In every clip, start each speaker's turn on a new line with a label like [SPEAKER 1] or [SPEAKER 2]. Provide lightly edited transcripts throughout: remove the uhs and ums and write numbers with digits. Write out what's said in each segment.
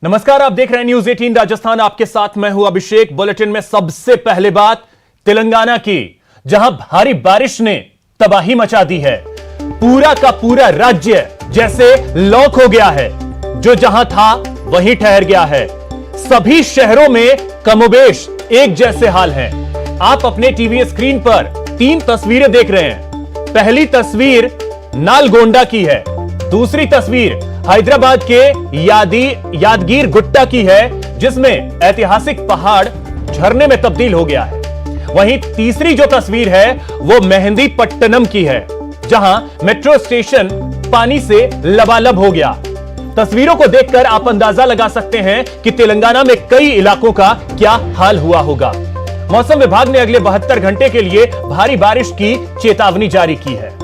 [SPEAKER 1] नमस्कार, आप देख रहे हैं न्यूज 18 राजस्थान। आपके साथ मैं हूं अभिषेक। बुलेटिन में सबसे पहले बात तेलंगाना की, जहां भारी बारिश ने तबाही मचा दी है। पूरा का पूरा राज्य जैसे लॉक हो गया है, जो जहां था वहीं ठहर गया है। सभी शहरों में कमोबेश एक जैसे हाल हैं। आप अपने टीवी स्क्रीन पर 3 तस्वीरें देख रहे हैं। पहली तस्वीर नालगोंडा की है, दूसरी तस्वीर हैदराबाद के यादगीर गुट्टा की है, जिसमें ऐतिहासिक पहाड़ झरने में तब्दील हो गया है। वहीं तीसरी जो तस्वीर है वो मेहंदीपट्टनम की है, जहां मेट्रो स्टेशन पानी से लबालब हो गया। तस्वीरों को देखकर आप अंदाजा लगा सकते हैं कि तेलंगाना में कई इलाकों का क्या हाल हुआ होगा। मौसम विभाग ने अगले 72 घंटे के लिए भारी बारिश की चेतावनी जारी की है।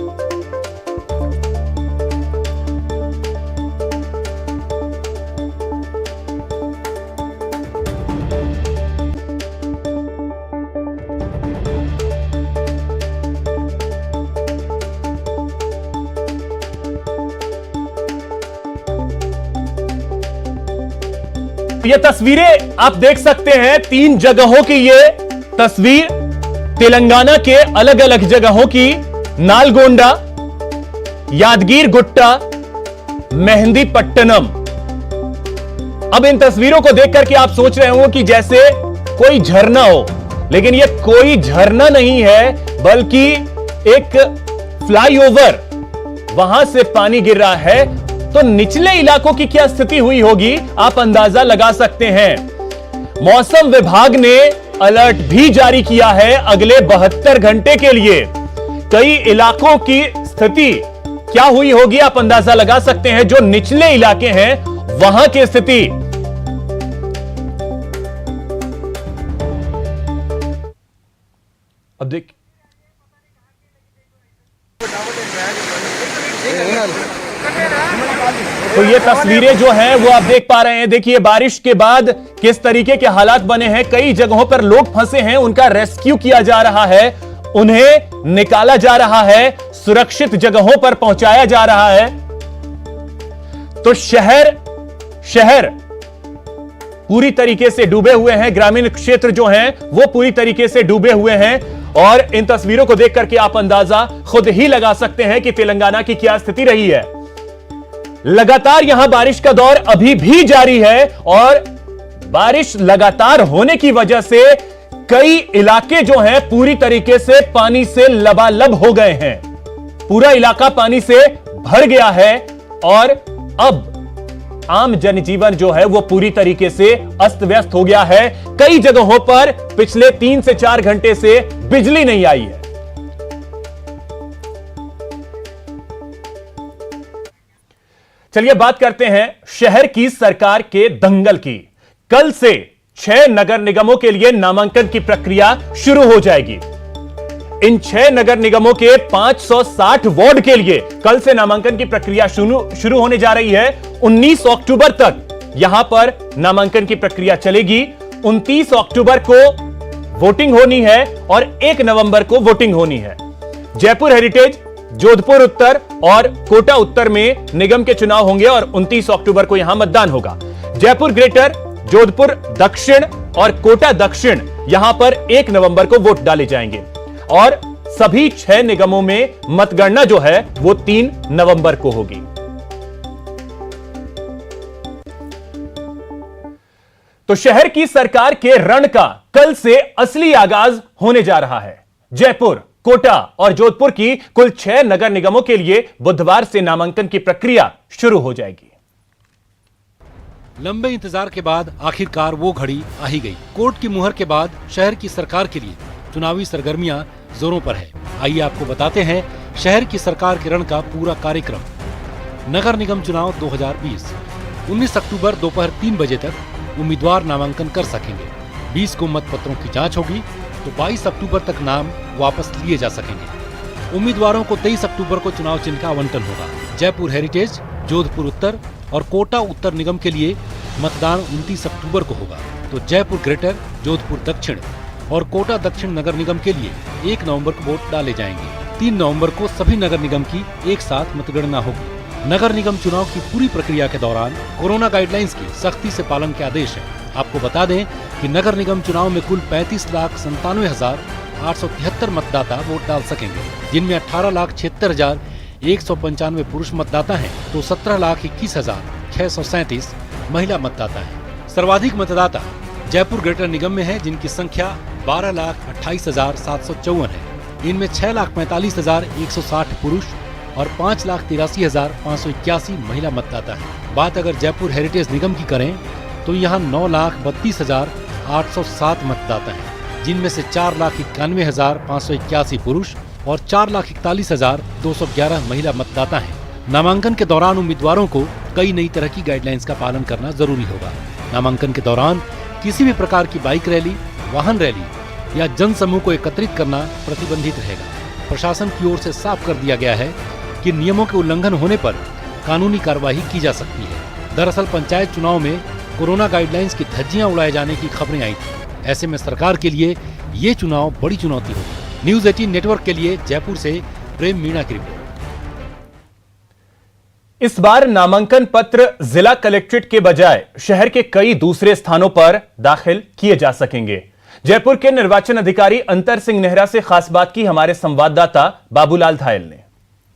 [SPEAKER 1] ये तस्वीरें आप देख सकते हैं, 3 जगहों की ये तस्वीर तेलंगाना के अलग अलग जगहों की। नालगोंडा, यादगीर गुट्टा, मेहंदीपट्टनम। अब इन तस्वीरों को देखकर के आप सोच रहे हो कि जैसे कोई झरना हो, लेकिन ये कोई झरना नहीं है, बल्कि एक फ्लाईओवर, वहां से पानी गिर रहा है। तो निचले इलाकों की क्या स्थिति हुई होगी, आप अंदाजा लगा सकते हैं। मौसम विभाग ने अलर्ट भी जारी किया है अगले 72 घंटे के लिए। कई इलाकों की स्थिति क्या हुई होगी, आप अंदाजा लगा सकते हैं। जो निचले इलाके हैं वहां की स्थिति। अब देख, तो ये तस्वीरें जो हैं वो आप देख पा रहे हैं। देखिए बारिश के बाद किस तरीके के हालात बने हैं। कई जगहों पर लोग फंसे हैं, उनका रेस्क्यू किया जा रहा है, उन्हें निकाला जा रहा है, सुरक्षित जगहों पर पहुंचाया जा रहा है। तो शहर पूरी तरीके से डूबे हुए हैं, ग्रामीण क्षेत्र जो हैं वो पूरी तरीके से डूबे हुए हैं। और इन तस्वीरों को देख करके आप अंदाजा खुद ही लगा सकते हैं कि तेलंगाना की क्या स्थिति रही है। लगातार यहां बारिश का दौर अभी भी जारी है, और बारिश लगातार होने की वजह से कई इलाके जो हैं पूरी तरीके से पानी से लबालब हो गए हैं। पूरा इलाका पानी से भर गया है, और अब आम जनजीवन जो है वो पूरी तरीके से अस्त व्यस्त हो गया है। कई जगहों पर पिछले 3 से 4 घंटे से बिजली नहीं आई है। चलिए बात करते हैं शहर की सरकार के दंगल की। कल से 6 नगर निगमों के लिए नामांकन की प्रक्रिया शुरू हो जाएगी। इन 6 नगर निगमों के 560 वार्ड के लिए कल से नामांकन की प्रक्रिया शुरू होने जा रही है। 19 अक्टूबर तक यहां पर नामांकन की प्रक्रिया चलेगी। 29 अक्टूबर को वोटिंग होनी है और 1 नवंबर को वोटिंग होनी है। जयपुर हेरिटेज, जोधपुर उत्तर और कोटा उत्तर में निगम के चुनाव होंगे और 29 अक्टूबर को यहां मतदान होगा। जयपुर ग्रेटर, जोधपुर दक्षिण और कोटा दक्षिण, यहां पर 1 नवंबर को वोट डाले जाएंगे। और सभी 6 निगमों में मतगणना जो है वो 3 नवंबर को होगी। तो शहर की सरकार के रण का कल से असली आगाज होने जा रहा है। जयपुर, कोटा और जोधपुर की कुल 6 नगर निगमों के लिए बुधवार से नामांकन की प्रक्रिया शुरू हो जाएगी।
[SPEAKER 2] लंबे इंतजार के बाद आखिरकार वो घड़ी आ ही गई। कोर्ट की मुहर के बाद शहर की सरकार के लिए चुनावी सरगर्मियां जोरों पर है। आइए आपको बताते हैं शहर की सरकार के रण का पूरा कार्यक्रम। नगर निगम चुनाव 2020, 19 अक्टूबर दोपहर 3 बजे तक उम्मीदवार नामांकन कर सकेंगे। 20 को मतपत्रों की जांच होगी, तो 22 अक्टूबर तक नाम वापस लिए जा सकेंगे। उम्मीदवारों को 23 अक्टूबर को चुनाव चिन्ह का आवंटन होगा। जयपुर हेरिटेज, जोधपुर उत्तर और कोटा उत्तर निगम के लिए मतदान 29 अक्टूबर को होगा। तो जयपुर ग्रेटर, जोधपुर दक्षिण और कोटा दक्षिण नगर निगम के लिए 1 नवंबर को वोट डाले जाएंगे। 3 नवंबर को सभी नगर निगम की एक साथ मतगणना होगी। नगर निगम चुनाव की पूरी प्रक्रिया के दौरान कोरोना गाइडलाइंस की सख्ती से पालन के आदेश है। आपको बता दें कि नगर निगम चुनाव में कुल 35,97,873 मतदाता वोट डाल सकेंगे, जिनमें 18,76,195 पुरुष मतदाता हैं तो 17,21,637 महिला मतदाता हैं। सर्वाधिक मतदाता जयपुर ग्रेटर निगम में है, जिनकी संख्या 12,28,754 है। इनमें 6,45,160 पुरुष और 5,83,581 महिला मतदाता है। बात अगर जयपुर हेरिटेज निगम की करें तो यहाँ 9,32,807 मतदाता हैं, जिनमें से 4,91,581 पुरुष और 4,41,211 महिला मतदाता हैं। नामांकन के दौरान उम्मीदवारों को कई नई तरह की गाइडलाइंस का पालन करना जरूरी होगा। नामांकन के दौरान किसी भी प्रकार की बाइक रैली, वाहन रैली या जनसमूह को एकत्रित करना प्रतिबंधित रहेगा। प्रशासन की ओर से साफ कर दिया गया है कि नियमों के उल्लंघन होने पर कानूनी कार्रवाई की जा सकती है। दरअसल पंचायत चुनाव में कोरोना गाइडलाइंस की धज्जियां उड़ाए जाने की खबरें आई थी। ऐसे में सरकार के लिए ये चुनाव बड़ी चुनौती होगी। न्यूज़ 18 नेटवर्क के लिए जयपुर से प्रेम मीणा की रिपोर्ट।
[SPEAKER 1] इस बार नामांकन पत्र जिला कलेक्ट्रेट के बजाय शहर के कई दूसरे स्थानों पर दाखिल किए जा सकेंगे। जयपुर के निर्वाचन अधिकारी अंतर सिंह नेहरा से खास बात की हमारे संवाददाता बाबूलाल धायल ने।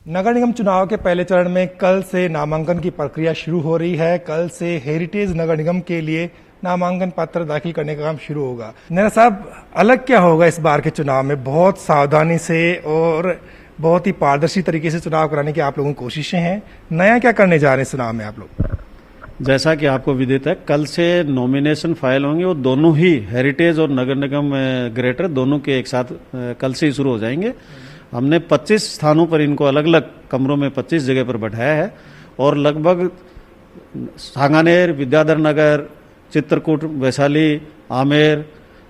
[SPEAKER 3] नगर निगम चुनाव के पहले चरण में कल से नामांकन की प्रक्रिया शुरू हो रही है। कल से हेरिटेज नगर निगम के लिए नामांकन पत्र दाखिल करने का काम शुरू होगा। नेहरा साहब, अलग क्या होगा इस बार के चुनाव में? बहुत सावधानी से और बहुत ही पारदर्शी तरीके से चुनाव कराने की आप लोगों की कोशिशें हैं। नया क्या करने जा रहे हैं चुनाव में आप लोग?
[SPEAKER 4] जैसा कि आपको विदित है, कल से नॉमिनेशन फाइल होंगे और दोनों ही हेरिटेज और नगर निगम ग्रेटर दोनों के एक साथ कल से ही शुरू हो जाएंगे। हमने 25 स्थानों पर इनको अलग अलग कमरों में 25 जगह पर बैठाया है और लगभग सांगानेर, विद्याधर नगर, चित्रकूट, वैशाली, आमेर,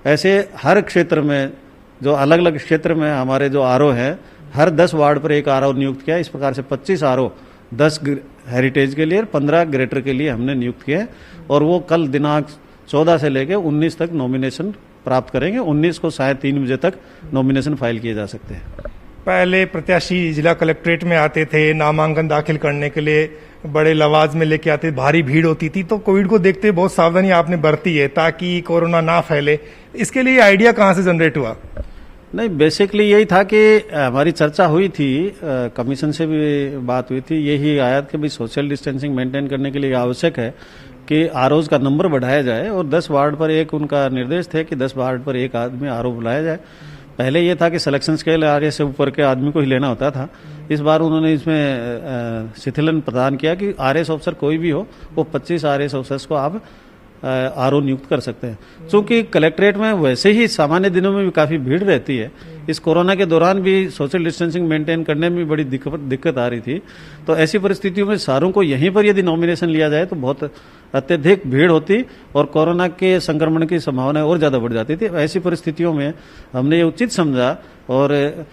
[SPEAKER 4] ऐसे हर क्षेत्र में जो अलग अलग क्षेत्र में हमारे जो आरओ हैं, हर 10 वार्ड पर एक आरओ नियुक्त किया। इस प्रकार से 25 आरओ 10 हेरिटेज के लिए और 15 ग्रेटर के लिए हमने नियुक्त किए और वो कल दिनांक 14 से लेकर 19 तक नॉमिनेशन प्राप्त करेंगे। 19 को शायद 3 बजे तक नॉमिनेशन फाइल किए जा सकते हैं।
[SPEAKER 3] पहले प्रत्याशी जिला कलेक्ट्रेट में आते थे, नामांकन दाखिल करने के लिए बड़े लवाज में लेके आते, भारी भीड़ होती थी, तो कोविड को देखते बहुत सावधानी आपने बरती है ताकि कोरोना ना फैले। इसके लिए आइडिया कहाँ से जनरेट हुआ?
[SPEAKER 4] नहीं, बेसिकली यही था कि हमारी चर्चा हुई थी, कमीशन से भी बात हुई थी, यही आया कि भाई सोशल डिस्टेंसिंग मेंटेन करने के लिए आवश्यक है कि आरओज का नंबर बढ़ाया जाए और 10 वार्ड पर एक, उनका निर्देश थे कि 10 वार्ड पर एक आदमी आरओ बुलाया जाए। पहले ये था कि सिलेक्शन स्केल आरए से ऊपर के आदमी को ही लेना होता था। इस बार उन्होंने इसमें शिथिलन प्रदान किया कि आरएस ऑफिसर कोई भी हो, वो 25 आरएस ऑफिसर्स को आप आरओ नियुक्त कर सकते हैं। क्योंकि कलेक्ट्रेट में वैसे ही सामान्य दिनों में भी काफी भीड़ रहती है, इस कोरोना के दौरान भी सोशल डिस्टेंसिंग मेंटेन करने में बड़ी दिक्कत आ रही थी। तो ऐसी परिस्थितियों में सारों को यहीं पर यदि नॉमिनेशन लिया जाए तो बहुत अत्यधिक भीड़ होती और कोरोना के संक्रमण की संभावना और ज्यादा बढ़ जाती थी। ऐसी परिस्थितियों में हमने ये उचित समझा और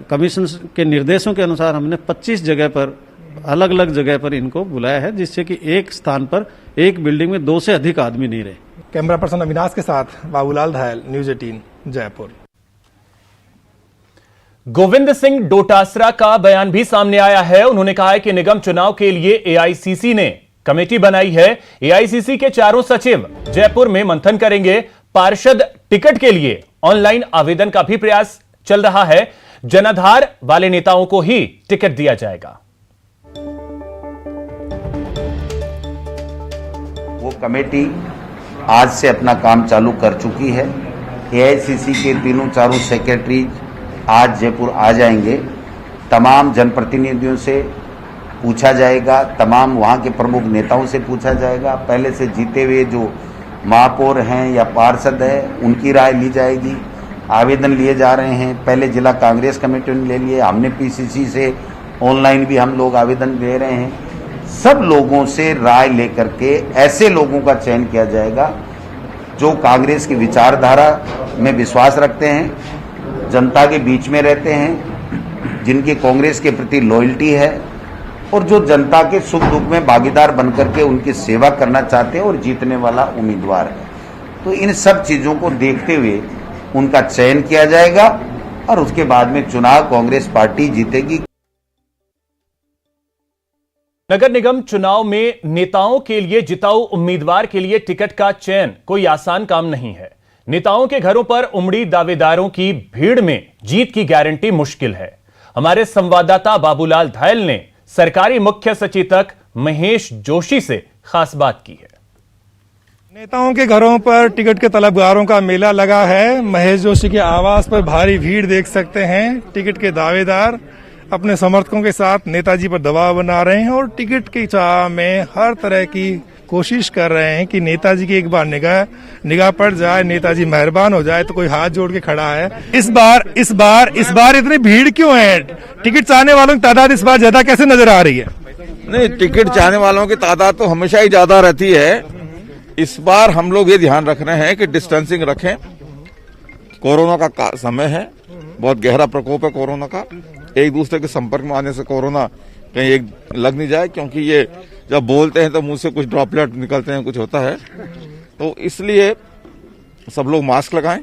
[SPEAKER 4] कमीशन के निर्देशों के अनुसार हमने 25 जगह पर, अलग अलग जगह पर इनको बुलाया है, जिससे कि एक स्थान पर एक बिल्डिंग में 2 से अधिक आदमी नहीं रहे।
[SPEAKER 3] कैमरा पर्सन अविनाश के साथ बाबूलाल धायल, न्यूज़ 18 जयपुर।
[SPEAKER 1] गोविंद सिंह डोटासरा का बयान भी सामने आया है। उन्होंने कहा है कि निगम चुनाव के लिए एआईसीसी ने कमेटी बनाई है। एआईसीसी के चारों सचिव जयपुर में मंथन करेंगे। पार्षद टिकट के लिए ऑनलाइन आवेदन का भी प्रयास चल रहा है। जनाधार वाले नेताओं को ही टिकट दिया जाएगा।
[SPEAKER 5] वो कमेटी आज से अपना काम चालू कर चुकी है। एआईसीसी के तीनों चारों सेक्रेटरी आज जयपुर आ जाएंगे। तमाम जनप्रतिनिधियों से पूछा जाएगा, तमाम वहाँ के प्रमुख नेताओं से पूछा जाएगा। पहले से जीते हुए जो महापौर हैं या पार्षद हैं उनकी राय ली जाएगी। आवेदन लिए जा रहे हैं, पहले जिला कांग्रेस कमेटी ने ले लिए, हमने पीसीसी से ऑनलाइन भी हम लोग आवेदन दे रहे हैं। सब लोगों से राय लेकर के ऐसे लोगों का चयन किया जाएगा जो कांग्रेस की विचारधारा में विश्वास रखते हैं, जनता के बीच में रहते हैं, जिनकी कांग्रेस के प्रति लॉयल्टी है और जो जनता के सुख दुख में भागीदार बनकर के उनकी सेवा करना चाहते हैं और जीतने वाला उम्मीदवार है। तो इन सब चीजों को देखते हुए उनका चयन किया जाएगा और उसके बाद में चुनाव कांग्रेस पार्टी जीतेगी।
[SPEAKER 1] नगर निगम चुनाव में नेताओं के लिए जिताऊ उम्मीदवार के लिए टिकट का चयन कोई आसान काम नहीं है। नेताओं के घरों पर उमड़ी दावेदारों की भीड़ में जीत की गारंटी मुश्किल है। हमारे संवाददाता बाबूलाल धायल ने सरकारी मुख्य सचेतक महेश जोशी से खास बात की है।
[SPEAKER 3] नेताओं के घरों पर टिकट के तलबगारों का मेला लगा है। महेश जोशी के आवास पर भारी भीड़ देख सकते हैं। टिकट के दावेदार अपने समर्थकों के साथ नेताजी पर दबाव बना रहे हैं और टिकट की चाह में हर तरह की कोशिश कर रहे हैं कि नेताजी की एक बार निगाह पड़ जाए, नेताजी मेहरबान हो जाए। तो कोई हाथ जोड़ के खड़ा है। इस बार इतनी भीड़ क्यों है? टिकट चाहने वालों की तादाद इस बार ज्यादा कैसे नजर आ रही है?
[SPEAKER 6] नहीं, टिकट चाहने वालों की तादाद तो हमेशा ही ज्यादा रहती है। इस बार हम लोग ये ध्यान रख रहे हैं कि डिस्टेंसिंग रखें। कोरोना का समय है, बहुत गहरा प्रकोप है कोरोना का। एक दूसरे के संपर्क में आने से कोरोना कहीं एक लग नहीं जाए, क्योंकि ये जब बोलते हैं तो मुंह से कुछ ड्रॉपलेट निकलते हैं, कुछ होता है। तो इसलिए सब लोग मास्क लगाएं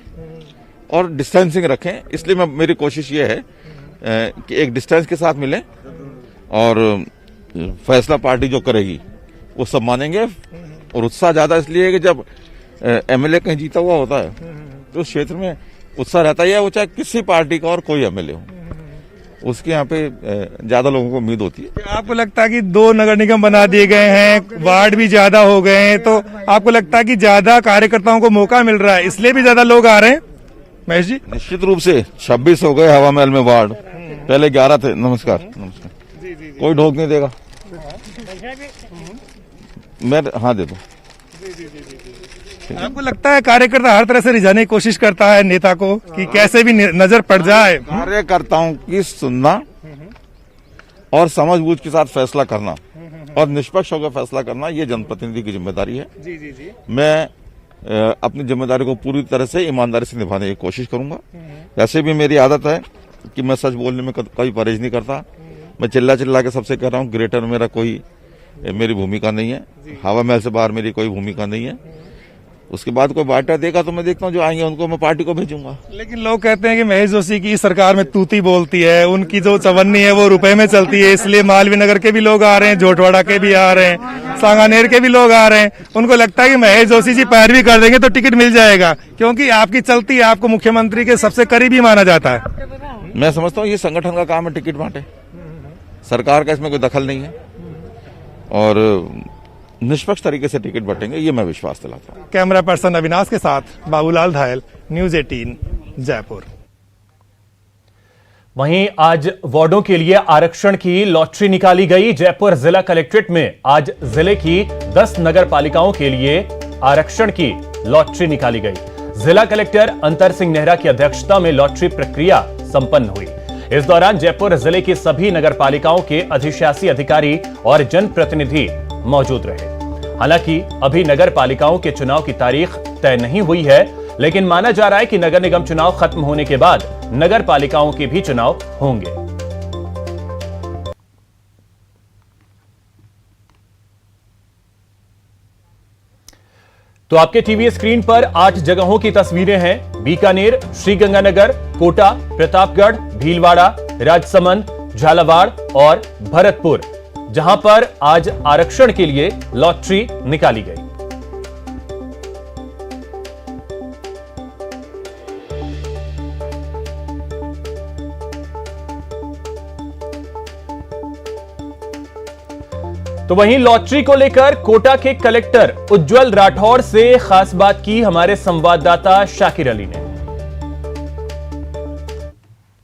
[SPEAKER 6] और डिस्टेंसिंग रखें। इसलिए मेरी कोशिश ये है कि एक डिस्टेंस के साथ मिलें और फैसला पार्टी जो करेगी वो सब मानेंगे। और उत्साह ज्यादा इसलिए है कि जब एमएलए कहीं जीता हुआ होता है तो उस क्षेत्र में उत्साह रहता ही है, वो चाहे किसी पार्टी का और कोई एमएलए हो, उसके यहाँ पे ज्यादा लोगों को उम्मीद होती है।
[SPEAKER 3] आपको लगता है कि 2 नगर निगम बना दिए गए हैं, वार्ड भी ज्यादा हो गए हैं, तो आपको लगता है कि ज्यादा कार्यकर्ताओं को मौका मिल रहा है, इसलिए भी ज्यादा लोग आ रहे हैं? महेश जी,
[SPEAKER 6] निश्चित रूप से 26 हो गए हवा महल में वार्ड, पहले 11 थे। नमस्कार। कोई ढोक नहीं देगा। मैं हाँ दे दो।
[SPEAKER 3] आपको लगता है कार्यकर्ता हर तरह से रिझाने की कोशिश करता है नेता को कि कैसे भी नजर पड़ जाए?
[SPEAKER 6] कार्यकर्ताओं की सुनना और समझबूझ के साथ फैसला करना और निष्पक्ष होकर फैसला करना, ये जनप्रतिनिधि की जिम्मेदारी है। जी। मैं अपनी जिम्मेदारी को पूरी तरह से ईमानदारी से निभाने की कोशिश करूंगा। वैसे भी मेरी आदत है कि मैं सच बोलने में कभी परहेज नहीं करता। मैं चिल्ला के सबसे कह रहा हूँ, ग्रेटर मेरा कोई मेरी भूमिका नहीं है, हवा महल से बाहर मेरी कोई भूमिका नहीं है। उसके बाद कोई बाटा देगा तो मैं देखता हूँ, जो आएंगे उनको मैं पार्टी को भेजूंगा।
[SPEAKER 3] लेकिन लोग कहते हैं कि महेश जोशी की सरकार में तूती बोलती है, उनकी जो चवन्नी है वो रुपए में चलती है, इसलिए मालवीय नगर के भी लोग आ रहे हैं, जोटवाड़ा के भी आ रहे हैं, सांगानेर के भी लोग आ रहे हैं। उनको लगता है कि महेश जोशी जी पैरवी कर देंगे तो टिकट मिल जाएगा, क्योंकि आपकी चलती है, आपको मुख्यमंत्री के सबसे करीबी माना जाता है।
[SPEAKER 6] मैं समझता हूँ ये संगठन का काम है टिकट बांटे, सरकार का इसमें कोई दखल नहीं है और निष्पक्ष तरीके से टिकट बटेंगे, ये मैं विश्वास दिलाता हूँ।
[SPEAKER 3] कैमरा पर्सन अविनाश के साथ बाबूलाल धायल, न्यूज 18 जयपुर।
[SPEAKER 1] वहीं आज वार्डों के लिए आरक्षण की लॉटरी निकाली गई। जयपुर जिला कलेक्ट्रेट में आज जिले की 10 नगर पालिकाओं के लिए आरक्षण की लॉटरी निकाली गई। जिला कलेक्टर अंतर सिंह नेहरा की अध्यक्षता में लॉटरी प्रक्रिया संपन्न हुई। इस दौरान जयपुर जिले की सभी नगर पालिकाओं के अधिशासी अधिकारी और जनप्रतिनिधि मौजूद रहे। हालांकि अभी नगर पालिकाओं के चुनाव की तारीख तय नहीं हुई है, लेकिन माना जा रहा है कि नगर निगम चुनाव खत्म होने के बाद नगर पालिकाओं के भी चुनाव होंगे। तो आपके टीवी स्क्रीन पर 8 जगहों की तस्वीरें हैं। बीकानेर, श्रीगंगानगर, कोटा, प्रतापगढ़, भीलवाड़ा, राजसमंद, झालावाड़ और भरतपुर, जहां पर आज आरक्षण के लिए लॉटरी निकाली गई। तो वहीं लॉटरी को लेकर कोटा के कलेक्टर उज्जवल राठौड़ से खास बात की हमारे संवाददाता शाकिर अली ने।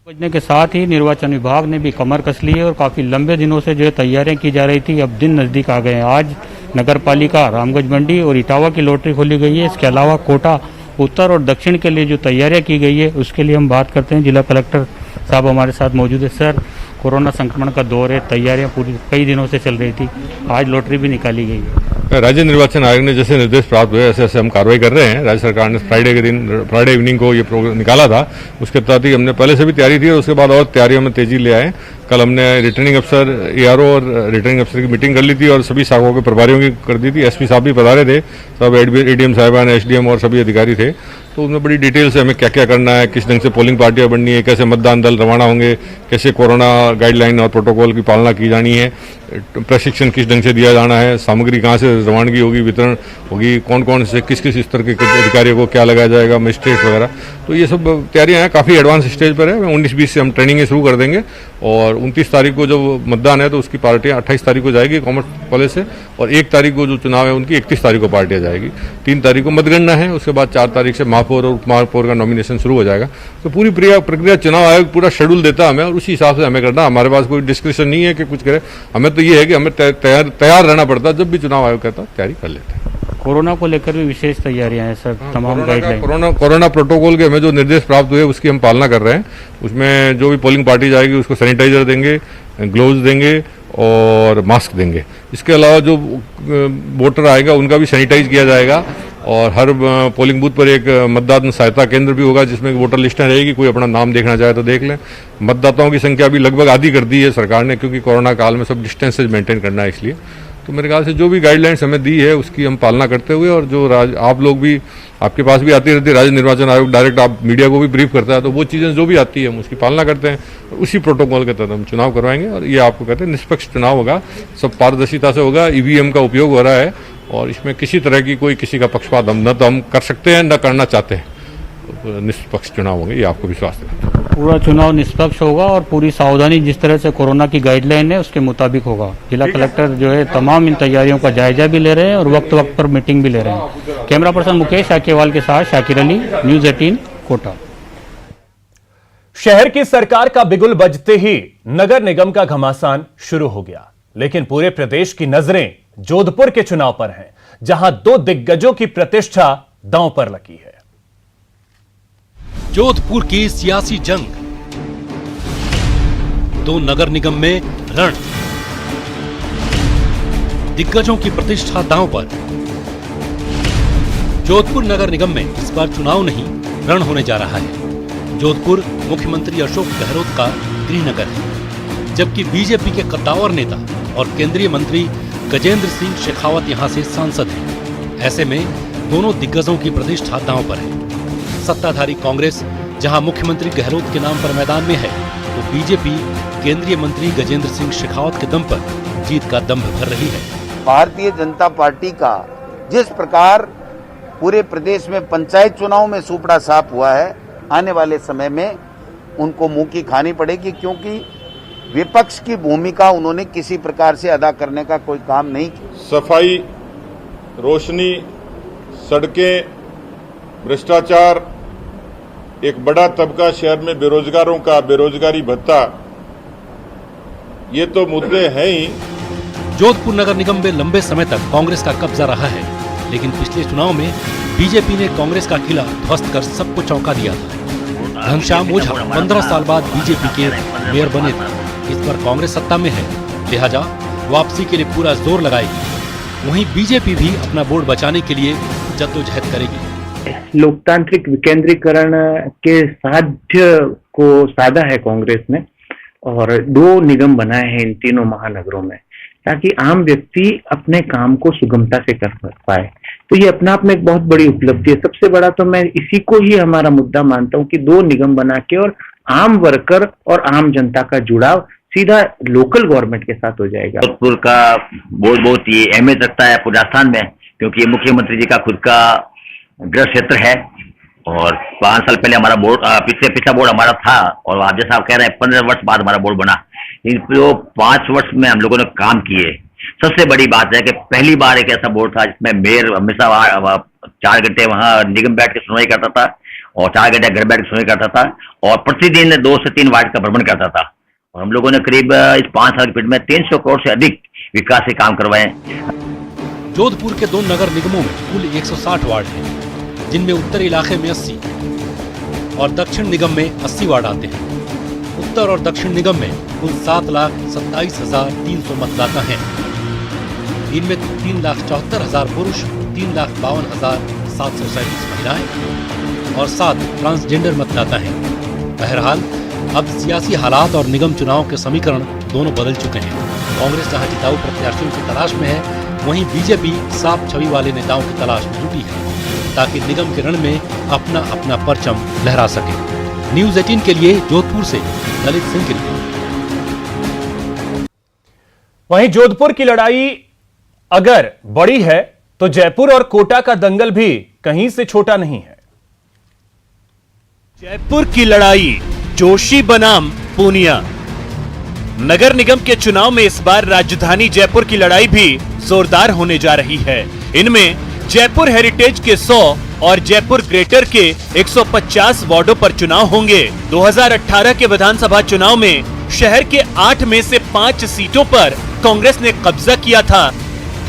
[SPEAKER 7] बजने के साथ ही निर्वाचन विभाग ने भी कमर कस ली है और काफी लंबे दिनों से जो तैयारियां की जा रही थी, अब दिन नजदीक आ गए हैं। आज नगर पालिका रामगंज मंडी और इटावा की लॉटरी खोली गई है। इसके अलावा कोटा उत्तर और दक्षिण के लिए जो तैयारियां की गई है उसके लिए हम बात करते हैं। जिला कलेक्टर साहब हमारे साथ मौजूद है। सर, कोरोना संक्रमण का दौर है, तैयारियां पूरी कई दिनों से चल रही थी, आज लॉटरी भी निकाली गई है।
[SPEAKER 8] राज्य निर्वाचन आयोग ने जैसे निर्देश प्राप्त हुए ऐसे ऐसे हम कार्रवाई कर रहे हैं। राज्य सरकार ने फ्राइडे इवनिंग को ये प्रोग्राम निकाला था, उसके तहत ही हमने पहले से भी तैयारी थी और उसके बाद और तैयारियों में तेजी ले आए। कल हमने रिटर्निंग अफसर, एआरओ और रिटर्निंग अफसर की मीटिंग कर ली थी और सभी शाखाओं के प्रभारियों की कर दी थी। एसपी साहब भी पधारे थे, सब एडीएम साहिबान, एसडीएम और सभी अधिकारी थे। तो उसमें बड़ी डिटेल से हमें क्या क्या करना है, किस ढंग से पोलिंग पार्टियां बननी है, कैसे मतदान दल रवाना होंगे, कैसे कोरोना गाइडलाइन और प्रोटोकॉल की पालना की जानी है, प्रशिक्षण किस ढंग से दिया जाना है, सामग्री कहाँ से रवानगी होगी, वितरण होगी, कौन कौन से किस किस स्तर के अधिकारियों को क्या लगाया जाएगा, मजिस्ट्रेट वगैरह। तो ये सब तैयारियां हैं, काफ़ी एडवांस स्टेज पर है। 19-20 से हम ट्रेनिंग शुरू कर देंगे और 29 तारीख को जब मतदान है तो उसकी पार्टियां 28 तारीख को जाएगी कॉमर्स कॉलेज से, और 1 तारीख को जो चुनाव है उनकी 31 तारीख को पार्टियां जाएगी। 3 तारीख को मतगणना है, उसके बाद 4 तारीख से महापौर और उपमहापौर का नॉमिनेशन शुरू हो जाएगा। तो पूरी प्रक्रिया चुनाव आयोग पूरा शेड्यूल देता है हमें, और उसी हिसाब से हमें करना। हमारे पास कोई डिस्क्रिप्शन नहीं है कि कुछ करे, हमें तो ये है कि हमें तैयार रहना पड़ता है। जब भी चुनाव आयोग कहता है तैयारी कर लेते हैं।
[SPEAKER 7] कोरोना को लेकर भी विशेष तैयारियां हैं सर, तमाम गाइडलाइन।
[SPEAKER 8] कोरोना प्रोटोकॉल के हमें जो निर्देश प्राप्त हुए उसकी हम पालना कर रहे हैं। उसमें जो भी पोलिंग पार्टी जाएगी उसको सैनिटाइजर देंगे, ग्लोव्स देंगे और मास्क देंगे। इसके अलावा जो वोटर आएगा उनका भी सैनिटाइज किया जाएगा, और हर पोलिंग बूथ पर एक मतदान सहायता केंद्र भी होगा जिसमें वोटर लिस्टें रहेगी। कोई अपना नाम देखना चाहे तो देख लें। मतदाताओं की संख्या भी लगभग आधी कर दी है सरकार ने, क्योंकि कोरोना काल में सब डिस्टेंसेज मेंटेन करना है इसलिए। तो मेरे ख्याल से जो भी गाइडलाइंस हमें दी है उसकी हम पालना करते हुए, और जो आप लोग भी, आपके पास भी आती रहती है, राज्य निर्वाचन आयोग डायरेक्ट आप मीडिया को भी ब्रीफ करता है, तो वो चीज़ें जो भी आती है हम उसकी पालना करते हैं। उसी प्रोटोकॉल के तहत हम चुनाव करवाएंगे, और ये आपको कहते हैं निष्पक्ष चुनाव होगा, सब पारदर्शिता से होगा। ईवीएम का उपयोग हो रहा है और इसमें किसी तरह की कोई किसी का पक्षपात हम न तो हम कर सकते हैं न करना चाहते हैं। निष्पक्ष चुनाव होंगे, ये आपको विश्वास है।
[SPEAKER 7] पूरा चुनाव निष्पक्ष होगा और पूरी सावधानी जिस तरह से कोरोना की गाइडलाइन है उसके मुताबिक होगा। जिला कलेक्टर जो है तमाम इन तैयारियों का जायजा भी ले रहे हैं और वक्त वक्त पर मीटिंग भी ले रहे हैं। कैमरा पर्सन मुकेश शाकेवाल के साथ शाकिर अली, न्यूज़ 18 कोटा।
[SPEAKER 1] शहर की सरकार का बिगुल बजते ही नगर निगम का घमासान शुरू हो गया, लेकिन पूरे प्रदेश की नजरें जोधपुर के चुनाव पर हैं, जहां 2 दिग्गजों की प्रतिष्ठा दांव पर लगी है।
[SPEAKER 2] जोधपुर की सियासी जंग, 2 नगर निगम में रण, दिग्गजों की प्रतिष्ठा दांव पर। जोधपुर नगर निगम में इस बार चुनाव नहीं, रण होने जा रहा है। जोधपुर मुख्यमंत्री अशोक गहलोत का गृहनगर है, जबकि बीजेपी के कद्दावर नेता और केंद्रीय मंत्री गजेंद्र सिंह शेखावत यहां से सांसद हैं। ऐसे में दोनों दिग्गजों की प्रतिष्ठा दांव पर है। सत्ताधारी कांग्रेस जहां मुख्यमंत्री गहलोत के नाम पर मैदान में है, तो बीजेपी केंद्रीय मंत्री गजेंद्र सिंह शेखावत के दम पर जीत का दंभ भर रही है।
[SPEAKER 5] भारतीय जनता पार्टी का जिस प्रकार पूरे प्रदेश में पंचायत चुनाव में सुपड़ा साफ हुआ है, आने वाले समय में उनको मुंह की खानी पड़ेगी, क्योंकि विपक्ष की भूमिका उन्होंने किसी प्रकार से अदा करने का कोई काम नहीं किया।
[SPEAKER 6] सफाई, रोशनी, सड़कें, भ्रष्टाचार, एक बड़ा तबका शहर में बेरोजगारों का बेरोजगारी भत्ता, ये तो मुद्दे हैं ही।
[SPEAKER 2] जोधपुर नगर निगम में लंबे समय तक कांग्रेस का कब्जा रहा है, लेकिन पिछले चुनाव में बीजेपी ने कांग्रेस का किला ध्वस्त कर सबको चौंका दिया था। घनश्याम ओझा 15 साल बाद बीजेपी के मेयर बने थे। इस बार कांग्रेस सत्ता में है, लिहाजा वापसी के लिए पूरा जोर लगाएगी। वहीं बीजेपी भी अपना बोर्ड बचाने के लिए जद्दोजहद करेगी।
[SPEAKER 9] लोकतांत्रिक विकेंद्रीकरण के साध्य को साधा है कांग्रेस ने, और 2 निगम बनाए हैं इन तीनों महानगरों में, ताकि आम व्यक्ति अपने काम को सुगमता से कर पाए। तो ये अपना आप में एक बहुत बड़ी उपलब्धि है। सबसे बड़ा तो मैं इसी को ही हमारा मुद्दा मानता हूँ कि 2 निगम बना के और आम वर्कर और आम जनता का जुड़ाव सीधा लोकल गवर्नमेंट के साथ हो जाएगा।
[SPEAKER 10] जोधपुर का बोर्ड बहुत ही अहमियत रखता है पूरे राजस्थान में, क्योंकि ये मुख्यमंत्री जी का खुद का गृह क्षेत्र है, और 5 साल पहले हमारा बोर्ड पिछला बोर्ड हमारा था, और आप जैसा आप कह रहे हैं 15 वर्ष बाद हमारा बोर्ड बना। इन 5 वर्ष में हम लोगों ने काम किए। सबसे बड़ी बात है कि पहली बार एक ऐसा बोर्ड था जिसमें मेयर हमेशा 4 घंटे वहाँ निगम बैठ के सुनवाई करता था, और 4 घंटे घर बैठ के सुनवाई करता था, और प्रतिदिन 2 से 3 वार्ड का भ्रमण करता था। और हम लोगों ने करीब इस 5 साल की पीरियड में 300 करोड़ से अधिक विकास के काम करवाए।
[SPEAKER 2] जोधपुर के 2 नगर निगमों में कुल 160 वार्ड हैं, जिनमें उत्तर इलाके में 80 और दक्षिण निगम में 80 वार्ड आते हैं। उत्तर और दक्षिण निगम में कुल 7,27,300 मतदाता हैं। इनमें 3,74,000 पुरुष, 3,52,737 महिलाएं और 7 ट्रांसजेंडर मतदाता हैं। बहरहाल अब सियासी हालात और निगम चुनाव के समीकरण दोनों बदल चुके हैं। कांग्रेस जहां जिताऊ प्रत्याशियों की तलाश में है, वहीं बीजेपी साफ छवि वाले नेताओं की तलाश में जुटी है। ताकि निगम के रण में अपना अपना परचम लहरा सके। न्यूज 18 के लिए जोधपुर से ललित सिंह की रिपोर्ट।
[SPEAKER 1] वहीं जोधपुर की लड़ाई अगर बड़ी है तो जयपुर और कोटा का दंगल भी कहीं से छोटा नहीं है।
[SPEAKER 11] जयपुर की लड़ाई जोशी बनाम पूनिया। नगर निगम के चुनाव में इस बार राजधानी जयपुर की लड़ाई भी जोरदार होने जा रही है। इनमें जयपुर हेरिटेज के 100 और जयपुर ग्रेटर के 150 वार्डों पर चुनाव होंगे। 2018 के विधानसभा चुनाव में शहर के 8 में से 5 सीटों पर कांग्रेस ने कब्जा किया था,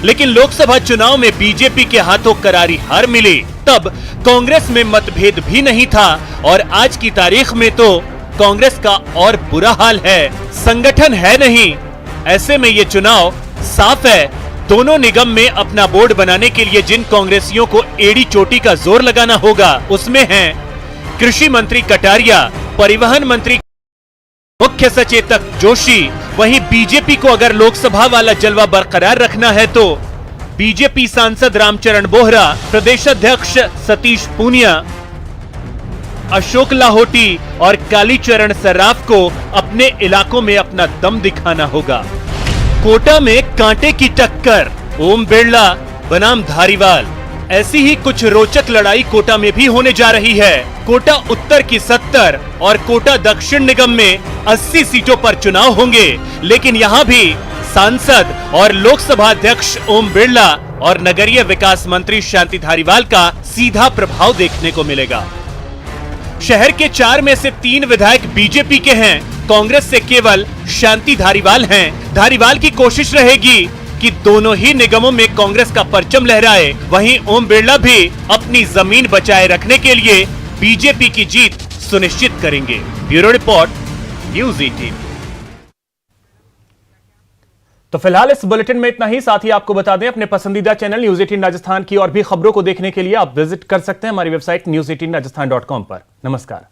[SPEAKER 11] लेकिन लोकसभा चुनाव में बीजेपी के हाथों करारी हार मिली। तब कांग्रेस में मतभेद भी नहीं था और आज की तारीख में तो कांग्रेस का और बुरा हाल है, संगठन है नहीं। ऐसे में ये चुनाव साफ है, दोनों निगम में अपना बोर्ड बनाने के लिए जिन कांग्रेसियों को एड़ी चोटी का जोर लगाना होगा उसमें हैं कृषि मंत्री कटारिया, परिवहन मंत्री, मुख्य सचेतक जोशी। वहीं बीजेपी को अगर लोकसभा वाला जलवा बरकरार रखना है तो बीजेपी सांसद रामचरण बोहरा, प्रदेश अध्यक्ष सतीश पूनिया, अशोक लाहोटी और कालीचरण सर्राफ को अपने इलाकों में अपना दम दिखाना होगा। कोटा में कांटे की टक्कर, ओम बिरला बनाम धारीवाल। ऐसी ही कुछ रोचक लड़ाई कोटा में भी होने जा रही है। कोटा उत्तर की 70 और कोटा दक्षिण निगम में 80 सीटों पर चुनाव होंगे, लेकिन यहाँ भी सांसद और लोकसभा अध्यक्ष ओम बिरला और नगरीय विकास मंत्री शांति धारीवाल का सीधा प्रभाव देखने को मिलेगा। शहर के 4 में से 3 विधायक बीजेपी के हैं, कांग्रेस से केवल शांति धारीवाल हैं। धारीवाल की कोशिश रहेगी कि दोनों ही निगमों में कांग्रेस का परचम लहराए। वहीं ओम बिरला भी अपनी जमीन बचाए रखने के लिए बीजेपी की जीत सुनिश्चित करेंगे। Bureau report, news 18।
[SPEAKER 1] तो फिलहाल इस बुलेटिन में इतना ही। साथ ही आपको बता दें, अपने पसंदीदा चैनल न्यूज 18 राजस्थान की और भी खबरों को देखने के लिए आप विजिट कर सकते हैं हमारी वेबसाइट news18rajasthan.com पर। नमस्कार।